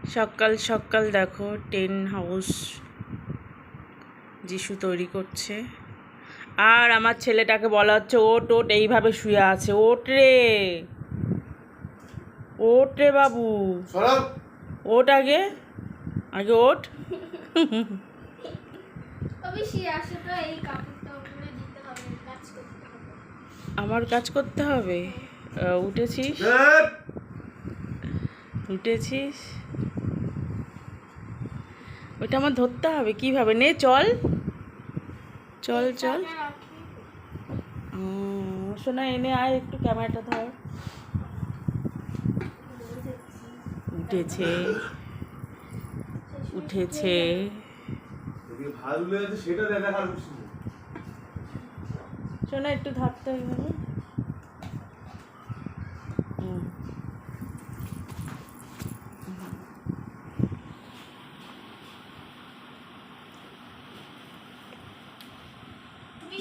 সকাল সকাল দেখো টেন হাউস যিশু তৈরি করছে। আর আমার ছেলেটাকে বলা হচ্ছে ওট ওট, এইভাবে শুয়ে আছে। ওট রে, ওট রে বাবু, ওট আগে, আগে ওট। আমার কাজ করতে হবে। উঠেছিস, উঠেছিস, ওইটা আমার ধরতে হবে কিভাবে? নে চল চল চল। শোনা এনে আয়, একটু ক্যামেরাটা ধর। উঠেছে, উঠেছে। শোনা একটু ধরতে হবে।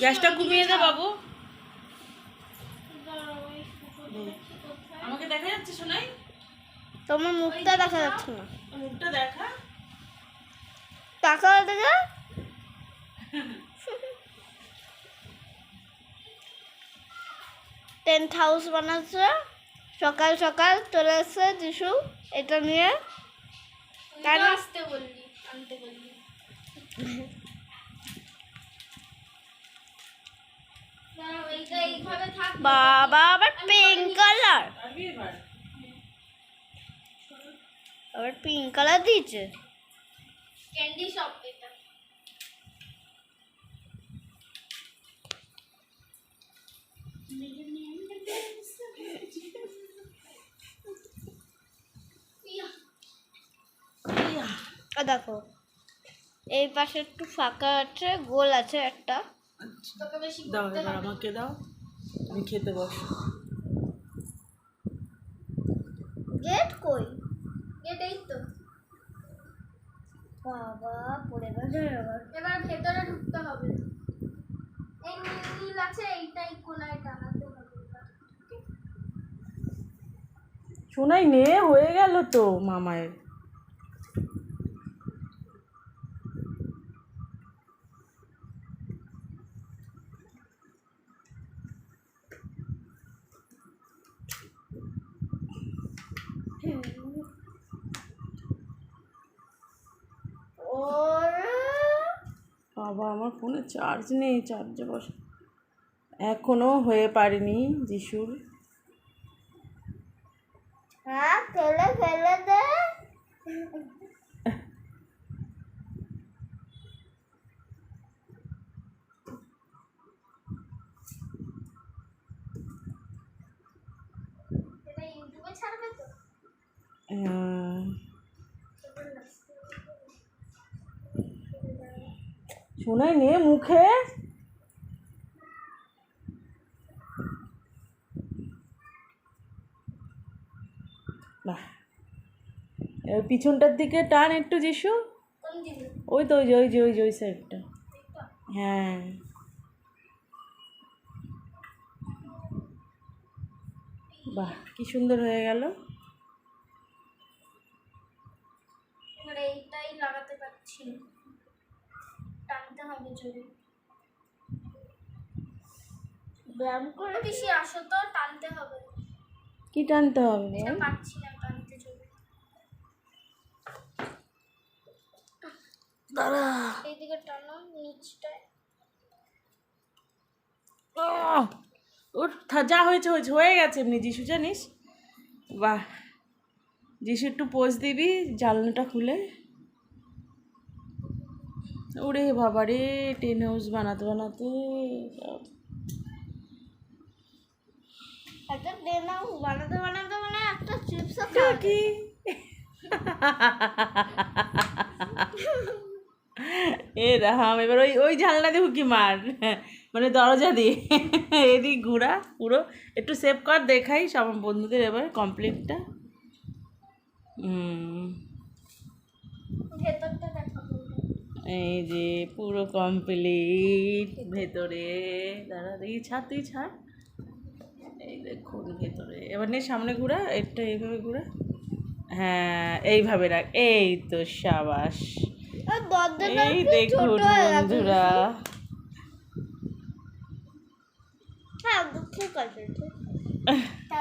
গ্যাসটা কমিয়ে দে বাবু। আমাকে দেখা যাচ্ছে শোনাই? তোমার মুখটা দেখা যাচ্ছে না। মুখটা দেখা, টাকা দেখা। টেন্ট হাউস বানাচ্ছে, সকাল সকাল চলে এসছে যিশু এটা নিয়ে। আসতে বললি, আনতে বললি। বাবা আবার পিঙ্ক কালার, আবার পিঙ্ক কালার দিয়েছে। ক্যান্ডি শপ এটা। দেখো এই পাশে একটু ফাঁকা আছে, গোল আছে একটা। দাও এবার আমাকে দাও, আমি খেতে বসো। গেট কই? গেট এই তো। বাবা পড়ে গেছে। এবার ভেতরে ঢুকতে হবে। এই নীল আছে, এইটাই কোনায় টানাতে হবে। শোনাই নে, হয়ে গেল তো মামায়ের। বাবা আমার ফোনে চার্জ নেই, চার্জে বসে এখনো হয়ে পারেনি যিশুর। হ্যাঁ ফেলে ফেলে দে। এটা ইউটিউবে ছাড়বে তো? শোনাই নে মুখে। বাহ, পিছনটার দিকে টান একটু যিশু। ওই তো, ওই যে ওই যে ওই যে ওই সাইডটা। হ্যাঁ বাহ, কি সুন্দর হয়ে গেল। এবার এইটাই লাগাতে পারছি, টানতে হবে জোরে। ব্যায়াম করে বেশি আসো তো, টানতে হবে। কি টানতে হবে? এটা পাচ্ছি না টানতে জোরে। দাঁড়া, এইদিকে টানো, নিচটায়। ওর যা হয়েছে হয়েছে, হয়ে গেছে এমনি যিশু, জানিস? বাহ, যিশু একটু পোজ দিবি জানলাটা খুলে। ওরে বাবা রে, টেন হাউস বানাতে বানাতে সব। একটা টেন হাউস বানাতে বানাতে মানে একটা চিপস কি এ রাম, এবার ওই ওই জানলা দিয়ে হুকি মার, মানে দরজা দিয়ে এদিক ঘুরা পুরো। একটু সেভ কর, দেখাই সব বন্ধুদের এবার কমপ্লিটটা। ভেতরটা দেখাবো। এই যে পুরো কমপ্লিট ভেতরে। দাঁড়া দেখি, ছাড় তুই ছাড়। এই দেখুন ভেতরে, এবার নে সামনে ঘুরা, একটা এইভাবে ঘুরা। হ্যাঁ এইভাবে রাখ, এই তো সাবাস। আর দরজাটা এই একটু দেখুন ছোট হয়ে গেছে বন্ধুরা, হ্যাঁ ঠিক আছে ঠিক আছে।